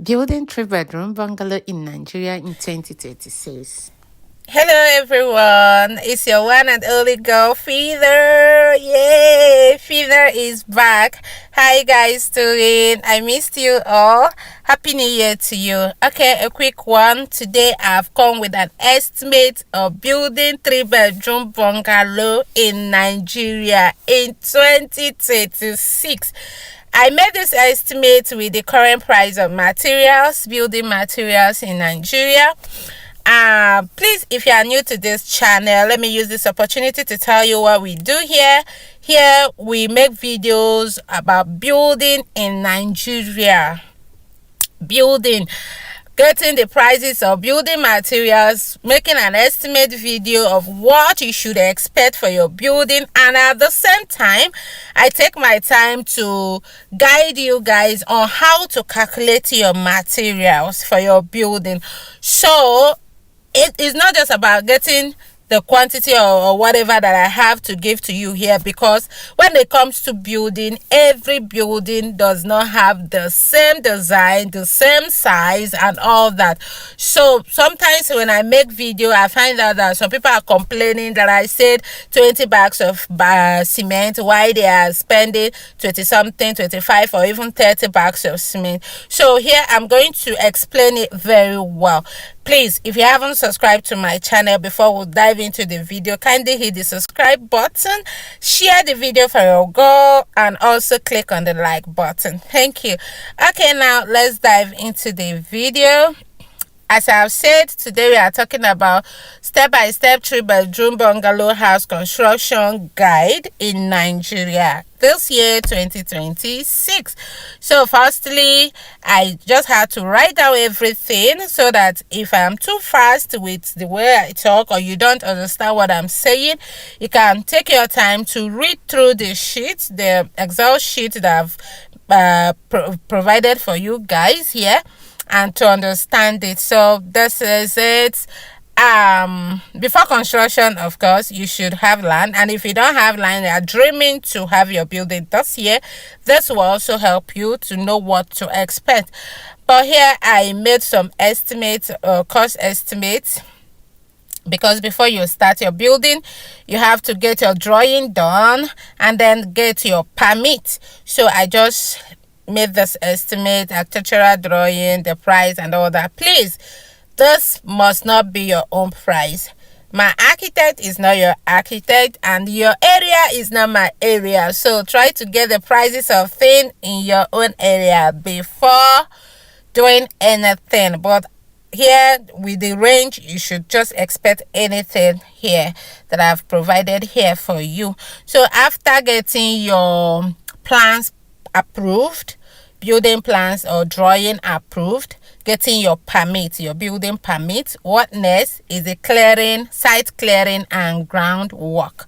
Building three-bedroom bungalow in Nigeria in 2036. Hello everyone, it's your one and only girl Feather. Yay, Feather is back. How you guys doing? I missed you all. Happy New Year to you. Okay, a quick one. Today I've come with an estimate of building three-bedroom bungalow in Nigeria in 2036. I made this estimate with the current price of materials, building materials in Nigeria. Please, if you are new to this channel, let me use this opportunity to tell you what we do here. Here we make videos about building in Nigeria. Getting the prices of building materials, making an estimate video of what you should expect for your building, and at the same time I take my time to guide you guys on how to calculate your materials for your building. So it is not just about getting the quantity or whatever that I have to give to you here, because when it comes to building, every building does not have the same design, the same size and all that. So sometimes when I make video, I find out that some people are complaining that I said 20 bags of cement, while they are spending 20 something, 25 or even 30 bags of cement. So here I'm going to explain it very well. Please, if you haven't subscribed to my channel before we dive into the video, kindly hit the subscribe button, share the video for your girl, and also click on the like button. Thank you. Okay, now let's dive into the video. As I've said, today we are talking about step-by-step three-bedroom bungalow house construction guide in Nigeria this year 2026. So firstly, I just had to write down everything so that if I'm too fast with the way I talk or you don't understand what I'm saying, you can take your time to read through the sheet, the Excel sheet that I've provided for you guys here, and to understand it. So this is it. Before construction, of course, you should have land, and if you don't have land, you are dreaming to have your building this year, this will also help you to know what to expect. But here I made some estimates, cost estimates, because before you start your building, you have to get your drawing done and then get your permit. So I just made this estimate, architectural drawing, the price and all that. Please, this must not be your own price. My architect is not your architect, and your area is not my area. So try to get the prices of things in your own area before doing anything. But here with the range, you should just expect anything here that I've provided here for you. So after getting your plans approved, building plans or drawing approved, getting your permit, your building permit, what next is the clearing, site clearing and groundwork.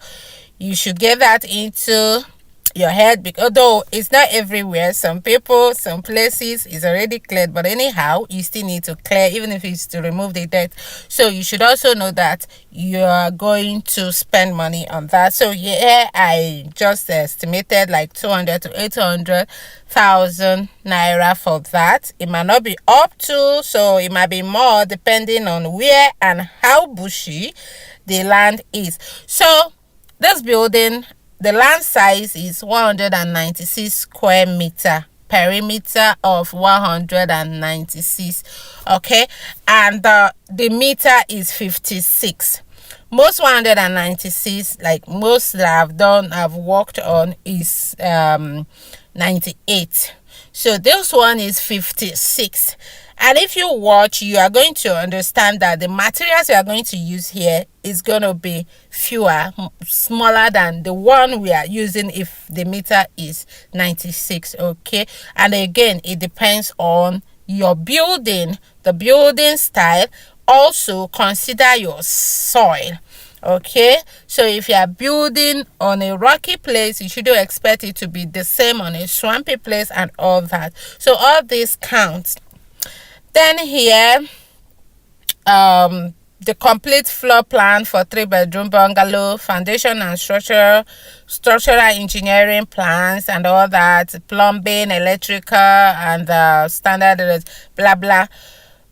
You should get that into your head, because although it's not everywhere, some people, some places is already cleared, but anyhow you still need to clear, even if it's to remove the dirt. So you should also know that you are going to spend money on that. So here I just estimated like 200 to 800,000 naira for that. It might not be up to, so it might be more depending on where and how bushy the land is. So this building, the land size is 196 square meter, perimeter of 196. Okay, and the meter is 56. Most 196, like most that I've worked on, is 98. So this one is 56. And if you watch, you are going to understand that the materials we are going to use here is going to be fewer, smaller than the one we are using if the meter is 96. Okay, and again, it depends on your building, the building style. Also consider your soil. Okay, so if you are building on a rocky place, you shouldn't expect it to be the same on a swampy place and all that. So all this counts. Then here the complete floor plan for 3-bedroom bungalow, foundation and structural engineering plans and all that, plumbing, electrical, and standard blah blah.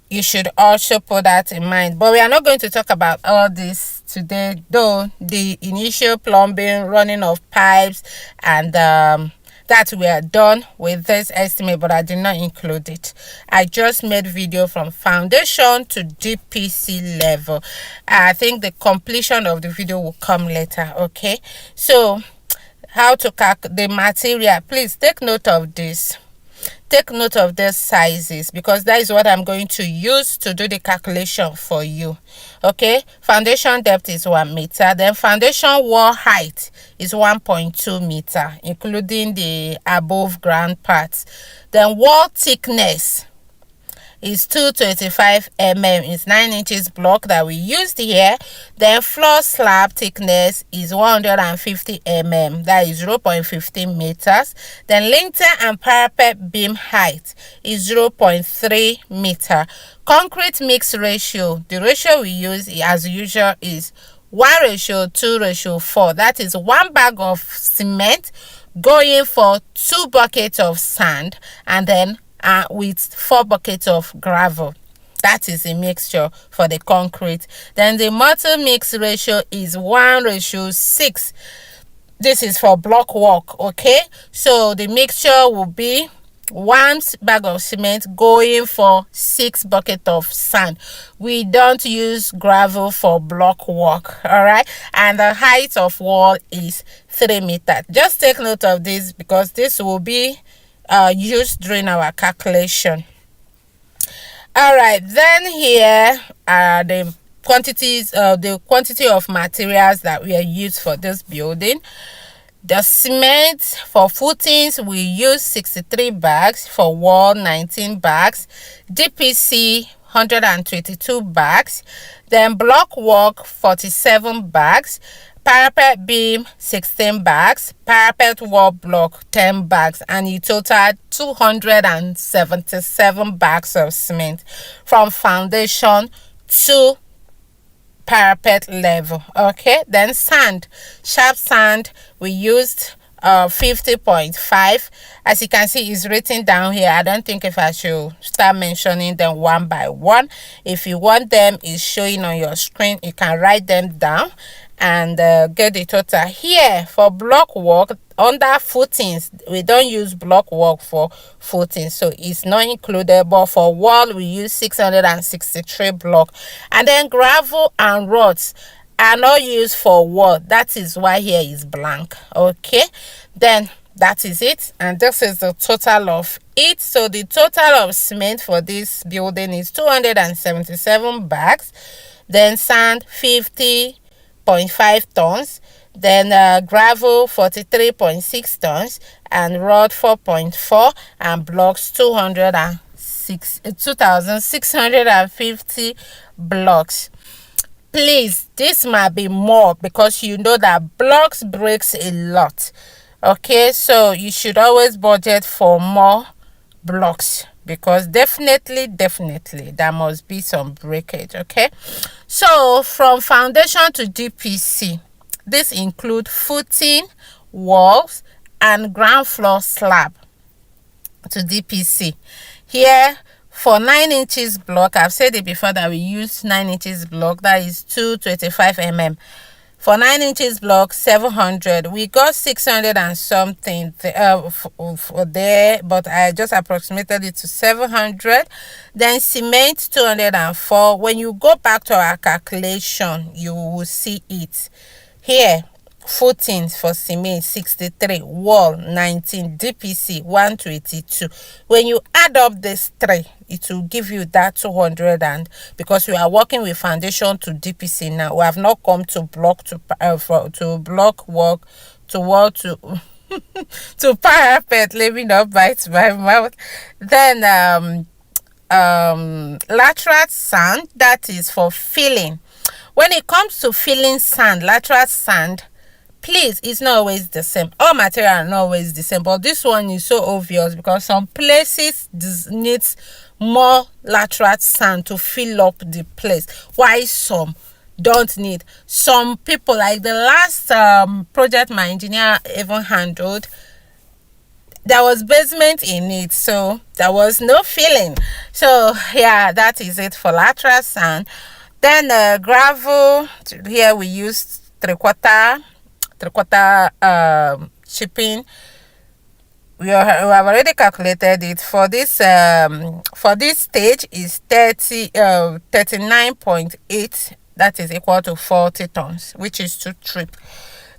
You should also put that in mind. But we are not going to talk about all this today, though the initial plumbing, running of pipes, and that we are done with this estimate, but I did not include it. I just made video from foundation to DPC level. I think the completion of the video will come later. Okay, so how to calculate the material, please take note of this. Take note of the sizes, because that is what I'm going to use to do the calculation for you. Okay, foundation depth is 1 meter, then foundation wall height is 1.2 meter, including the above ground parts. Then wall thickness is 225 mm, is 9 inches block that we used here. Then floor slab thickness is 150 mm, that is 0.15 meters. Then lintel and parapet beam height is 0.3 meter. Concrete mix ratio, the ratio we use as usual is 1:2:4. That is 1 bag of cement going for 2 buckets of sand, and then with 4 buckets of gravel. That is a mixture for the concrete. Then the mortar mix ratio is 1:6. This is for block work. Okay, so the mixture will be 1 bag of cement going for 6 buckets of sand. We don't use gravel for block work. All right, and the height of wall is 3 meters. Just take note of this, because this will be used during our calculation. All right, then here are the quantity of materials that we are used for this building. The cement for footings, we use 63 bags, for wall 19 bags, DPC 122 bags, then block work 47 bags, parapet beam 16 bags, parapet wall block 10 bags, and it totaled 277 bags of cement from foundation to parapet level. Okay, then sand, sharp sand, we used 50.5. As you can see, is written down here. I don't think if I should start mentioning them one by one. If you want them, is showing on your screen, you can write them down and get the total. Here for block work, under footings, we don't use block work for footings, so it's not included. But for wall, we use 663 block. And then gravel and rods are not used for wall. That is why here is blank. Okay, then that is it, and this is the total of it. So the total of cement for this building is 277 bags, then sand 50.5 tons, then gravel 43.6 tons, and rod 4.4, and blocks 2,650 blocks. Please, this might be more, because you know that blocks breaks a lot. Okay, so you should always budget for more blocks, because definitely there must be some breakage. Okay, so from foundation to DPC, this include footing, walls, and ground floor slab to DPC. Here for 9 inches block, I've said it before that we use 9 inches block, that is 225 mm. For 9 inches block, 700. We got 600 and something for there, but I just approximated it to 700. Then cement 204. When you go back to our calculation, you will see it here. Footings for cement 63, wall 19, DPC 182. When you add up this 3, it will give you that 200. And because we are working with foundation to DPC now, we have not come to block to block work to wall to to parapet. Let me not bite my mouth. Then lateral sand, that is for filling. When it comes to filling sand, lateral sand, please, it's not always the same. All material are not always the same, but this one is so obvious because some places needs more lateral sand to fill up the place, while some don't need. Some people, like the last project my engineer even handled, there was basement in it, so there was no filling. So yeah, that is it for lateral sand. Then gravel, here we used three-quarter shipping. We have already calculated it for this stage is 39.8, that is equal to 40 tons, which is 2 trip.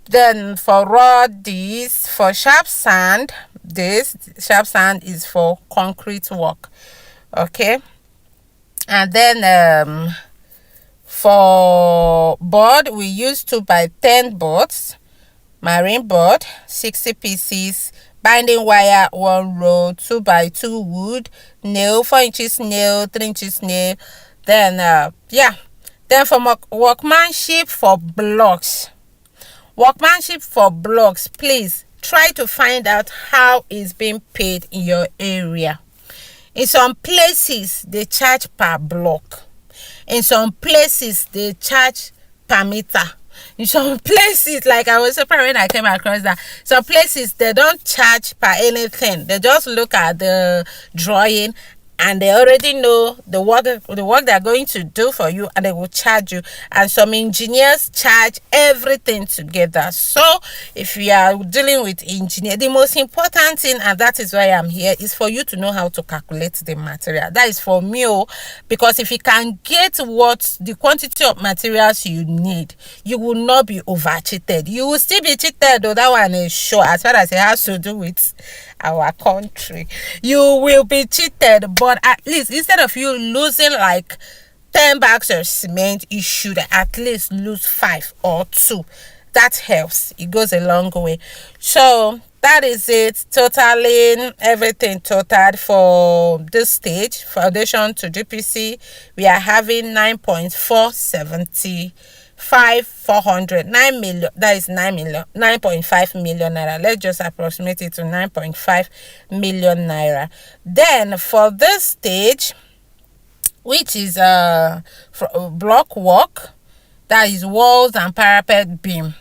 Then for for sharp sand, this sharp sand is for concrete work, okay. And then for board, we use 2x10 boards, marine board 60 pieces, binding wire 1 row, 2x2 wood, nail 4 inches nail, 3 inches nail. Then then for workmanship for blocks, please try to find out how it's being paid in your area. In some places they charge per block, in some places they charge per meter. In some places, like I was surprised when I came across that, some places they don't charge per anything. They just look at the drawing and they already know the work they're going to do for you, and they will charge you. And some engineers charge everything together. So if you are dealing with engineer, the most important thing, and that is why I'm here, is for you to know how to calculate the material. That is for me, because if you can get the quantity of materials you need, you will not be over cheated. You will still be cheated, though that one is sure, as far as it has to do with our country. You will be cheated, but at least instead of you losing like 10 bags of cement, you should at least lose 5 or 2. That helps. It goes a long way. So that is it. Totaling everything totaled for this stage, foundation to GPC, we are having 9.475 9 million. That is 9.5 million naira. Let's just approximate it to 9.5 million naira. Then for this stage, which is Blockwork, that is walls and parapet beam.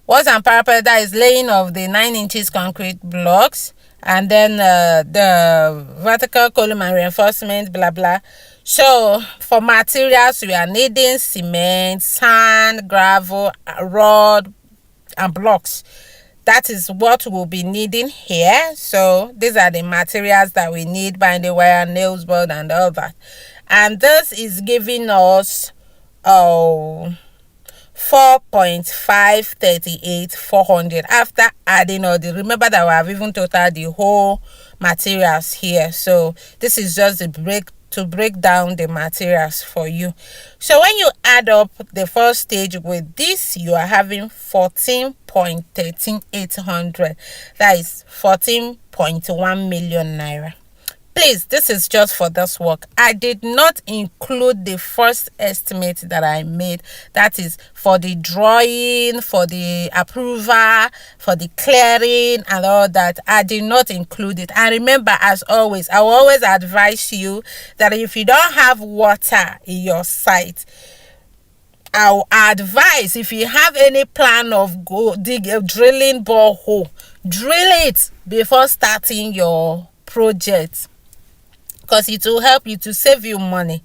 Walls and parapet, that is laying of the 9 inches concrete blocks, and then the vertical column and reinforcement, blah blah. So for materials, we are needing cement, sand, gravel, rod, and blocks. That is what we'll be needing here. So these are the materials that we need: binding wire, nails, board, and all that. And this is giving us 4.538,400 after adding all the, remember that we have even totaled the whole materials here. So this is just the break down the materials for you. So when you add up the first stage with this, you are having 14.13800. that is 14.1 million naira. Please, this is just for this work. I did not include the first estimate that I made. That is for the drawing, for the approval, for the clearing and all that. I did not include it. And remember, as always, I will always advise you that if you don't have water in your site, I'll advise, if you have any plan of drilling borehole, drill it before starting your project, because it will help you to save you money.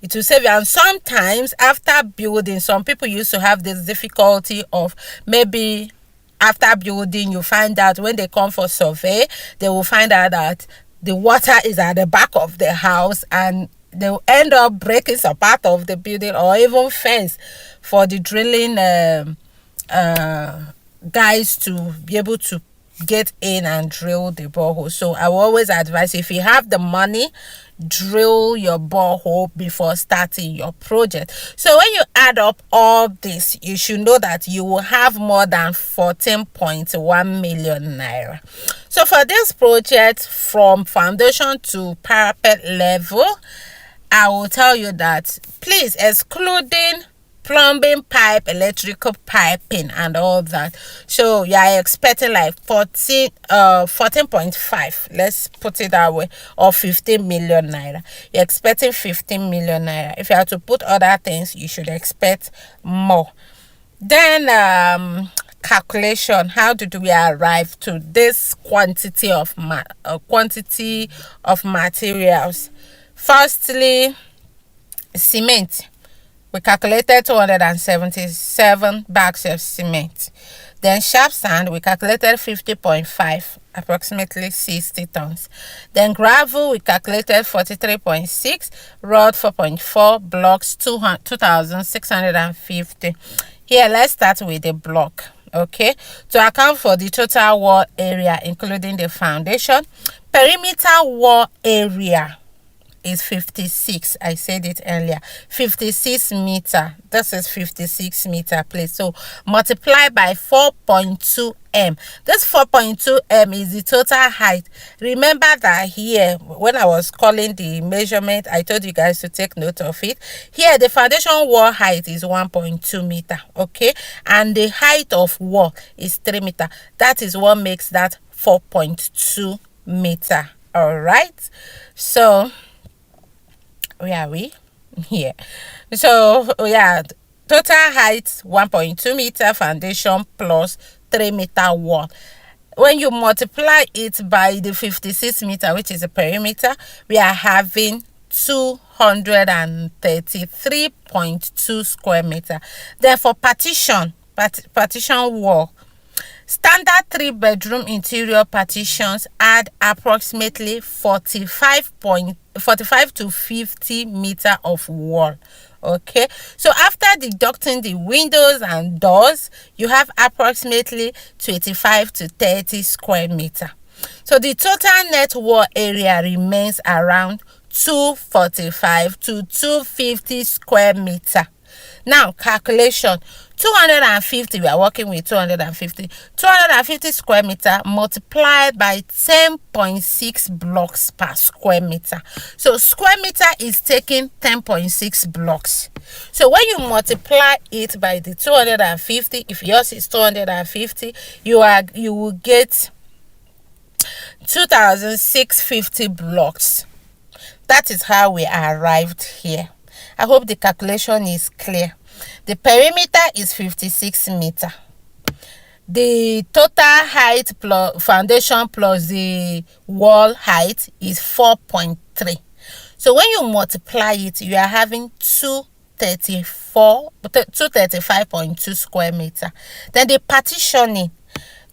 It will save you. And sometimes after building, some people used to have this difficulty of, maybe after building, you find out when they come for survey, they will find out that the water is at the back of the house, and they will end up breaking some part of the building or even fence for the drilling guys to be able to get in and drill the borehole. So I will always advise, if you have the money, drill your borehole before starting your project. So when you add up all this, you should know that you will have more than 14.1 million naira. So for this project, from foundation to parapet level, I will tell you that, please, excluding plumbing pipe, electrical piping, and all that. So you are expecting like 14.5, let's put it that way, or 15 million naira. You're expecting 15 million naira. If you have to put other things, you should expect more. Then calculation, how did we arrive to this quantity of materials? Firstly, cement. We calculated 277 bags of cement. Then sharp sand, we calculated 50.5, approximately 60 tons. Then gravel, we calculated 43.6, road 4.4, blocks 2,650. Here, let's start with the block. Okay, to account for the total wall area, including the foundation, perimeter wall area is 56. I said it earlier, 56 meter. This is 56 meter, please. So multiply by 4.2 m. This 4.2 m is the total height. Remember that here, when I was calling the measurement, I told you guys to take note of it. Here, the foundation wall height is 1.2 meter. Okay, and the height of wall is 3 meter. That is what makes that 4.2 meter. All right, so where are we? Here. So yeah, total height 1.2 meter foundation plus 3 meter wall. When you multiply it by the 56 meter, which is the perimeter, we are having 233.2 square meter. Therefore, partition wall, standard 3-bedroom interior partitions add approximately 45 to 50 meter of wall. Okay, so after deducting the windows and doors, you have approximately 25 to 30 square meter. So the total net wall area remains around 245 to 250 square meter. Now calculation, 250, we are working with 250 square meter multiplied by 10.6 blocks per square meter. So square meter is taking 10.6 blocks. So when you multiply it by the 250, if yours is 250, you will get 2,650 blocks. That is how we arrived here. I hope the calculation is clear. The perimeter is 56 meter. The total height plus foundation plus the wall height is 4.3. So when you multiply it, you are having 235.2 square meter. Then the partitioning,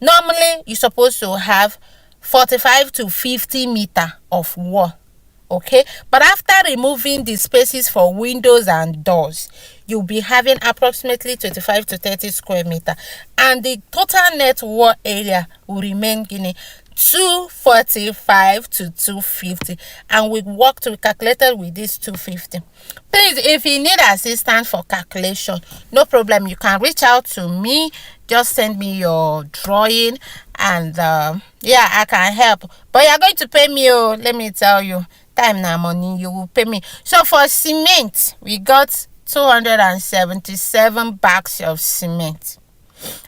normally you're supposed to have 45 to 50 meter of wall. Okay, but after removing the spaces for windows and doors, you'll be having approximately 25 to 30 square meter, and the total net wall area will remain in 245 to 250, and we calculated with this 250. Please, if you need assistance for calculation, no problem, you can reach out to me. Just send me your drawing, and yeah, I can help. But you're going to pay me, oh, let me tell you, time now money, you will pay me. So for cement, we got 277 bags of cement.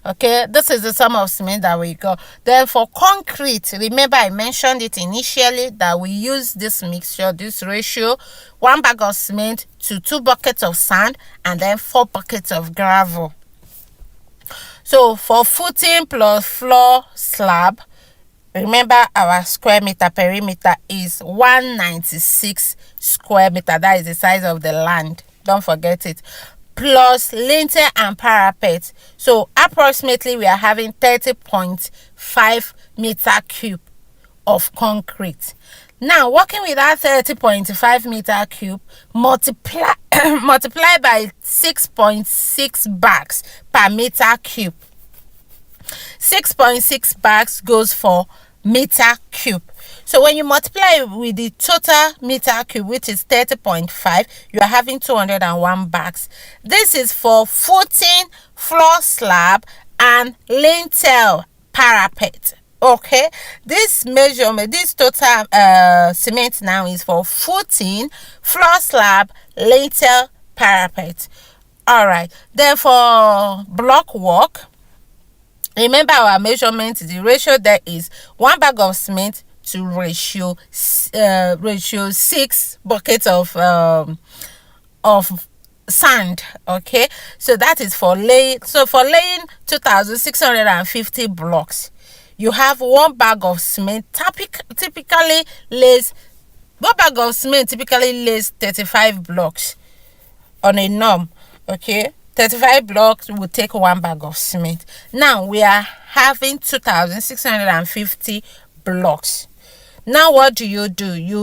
Okay, this is the sum of cement that we got. Then for concrete, remember I mentioned it initially that we use this mixture, this ratio, 1 bag of cement to 2 buckets of sand, and then 4 buckets of gravel. So for footing plus floor slab, remember our square meter perimeter is 196 square meter. That is the size of the land, don't forget it, plus lintel and parapet. So approximately we are having 30.5 meter cube of concrete. Now working with that 30.5 meter cube, multiply by 6.6 bags per meter cube. 6.6 bags goes for meter cube. So when you multiply with the total meter cube, which is 30.5, you are having 201 bags. This is for footing, floor slab, and lintel parapet. Okay, this measurement, this total cement now is for footing, floor slab, lintel, parapet. All right, then for block work, remember our measurement. The ratio there is 1 bag of cement to ratio 6 buckets of sand. Okay, so that is for laying. So for laying 2,650 blocks, you have 1 bag of cement typically lays 1 bag of cement typically lays 35 blocks on a norm. Okay, 35 blocks will take 1 bag of cement. Now we are having 2,650 blocks. Now what do? You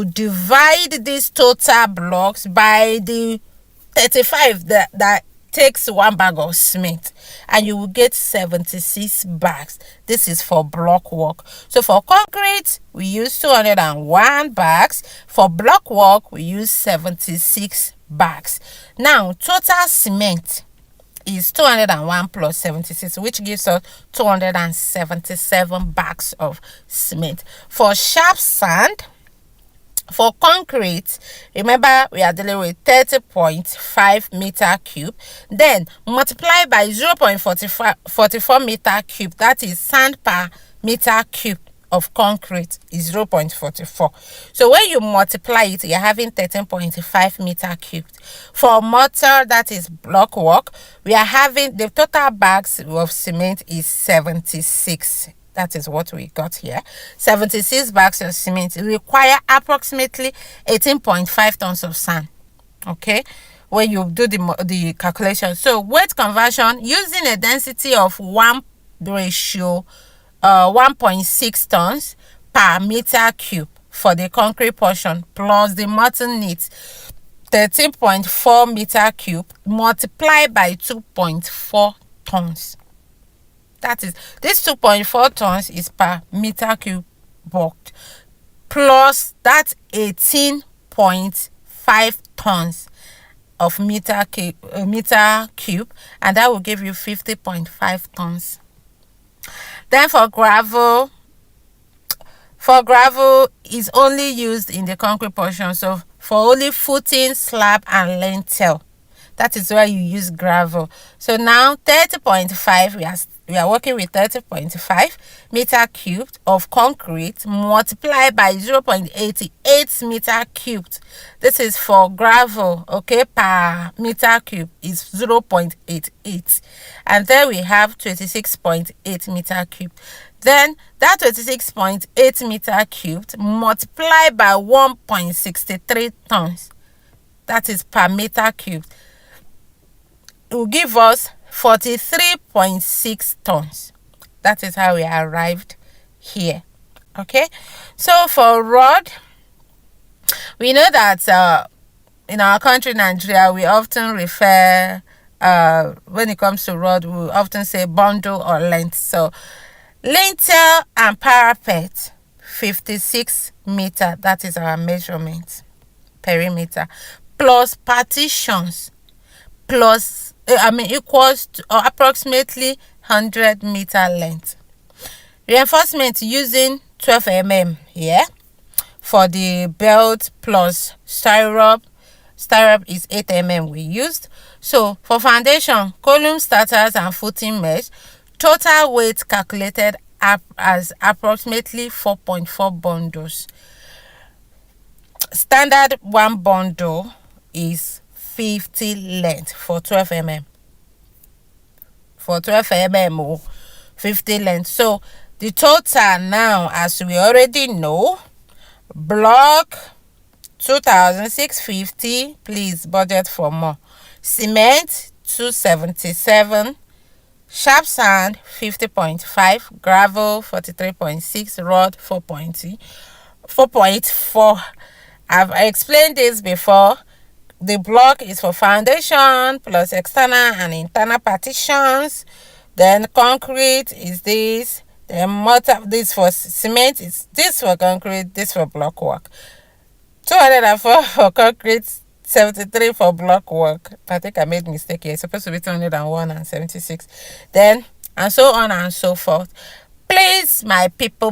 divide these total blocks by the 35 that takes 1 bag of cement, and you will get 76 bags. This is for block work. So for concrete we use 201 bags. For block work we use 76 bags. Now total cement is 201 plus 76, which gives us 277 bags of cement. For sharp sand, for concrete, remember we are dealing with 30.5 meter cube, then multiply by 0.44 meter cube, that is sand per meter cube of concrete is 0.44. So when you multiply it, you're having 13.5 meter cubed. For mortar, that is block work, we are having the total bags of cement is 76. That is what we got here. 76 bags of cement require approximately 18.5 tons of sand. Okay, when you do the calculation. So weight conversion using a density of 1.6 tons per meter cube for the concrete portion, plus the molten neat 13.4 meter cube multiplied by 2.4 tons. That is, this 2.4 tons is per meter cube bulk, plus that 18.5 tons of meter cube, and that will give you 50.5 tons. Then for gravel is only used in the concrete portion. So for only footing, slab and lintel, that is why you use gravel. So now 30.5, we are working with 30.5 meter cubed of concrete multiplied by 0.88 meter cubed. This is for gravel. Okay, per meter cube is 0.88, and then we have 26.8 meter cubed. Then that 26.8 meter cubed multiplied by 1.63 tons, that is per meter cubed, it will give us 43.6 tons. That is how we arrived here. Okay, so for rod, we know that in our country Nigeria, we often refer when it comes to rod, we often say bundle or length. So lintel and parapet 56 meter, that is our measurement perimeter, plus partitions plus equals to approximately 100 meter length. Reinforcement using 12 mm here for the belt plus stirrup is 8 mm we used. So for foundation, column starters and footing mesh, total weight calculated as approximately 4.4 bundles. Standard 1 bundle is 50 length for 12 mm. For 12 mm, 50 length. So the total now, as we already know, block 2,650, please budget for more. Cement 277, sharp sand 50.5, gravel 43.6, rod 4.4. I've explained this before. The block is for foundation plus external and internal partitions. Then concrete is this. Then mortar, this for cement, is this for concrete, this for block work. 204 for concrete, 73 for block work. I think I made a mistake here. It's supposed to be 201 and 76. Then, and so on and so forth. Please, my people,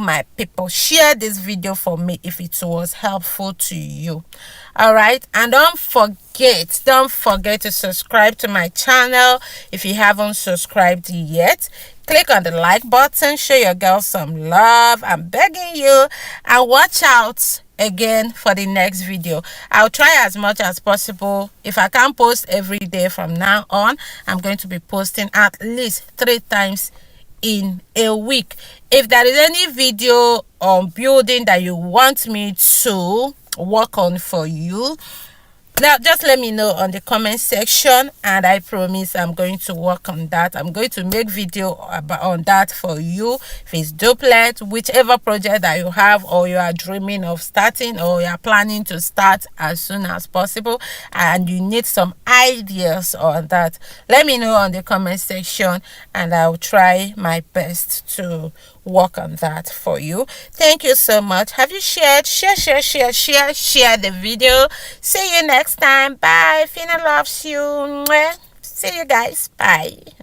share this video for me if it was helpful to you. All right, and don't forget to subscribe to my channel if you haven't subscribed yet. Click on the like button, show your girl some love. I'm begging you, and watch out again for the next video. I'll try as much as possible. If I can't post every day from now on, I'm going to be posting at least 3 times in a week. If there is any video on building that you want me to work on for you, now just let me know on the comment section, and I promise I'm going to work on that. I'm going to make video on that for you. If it's duplex, whichever project that you have, or you are dreaming of starting, or you are planning to start as soon as possible, and you need some ideas on that, let me know on the comment section, and I'll try my best to work on that for you. Thank you so much. Have you shared? Share the video. See you next time. Bye. Fina loves you. See you guys. Bye.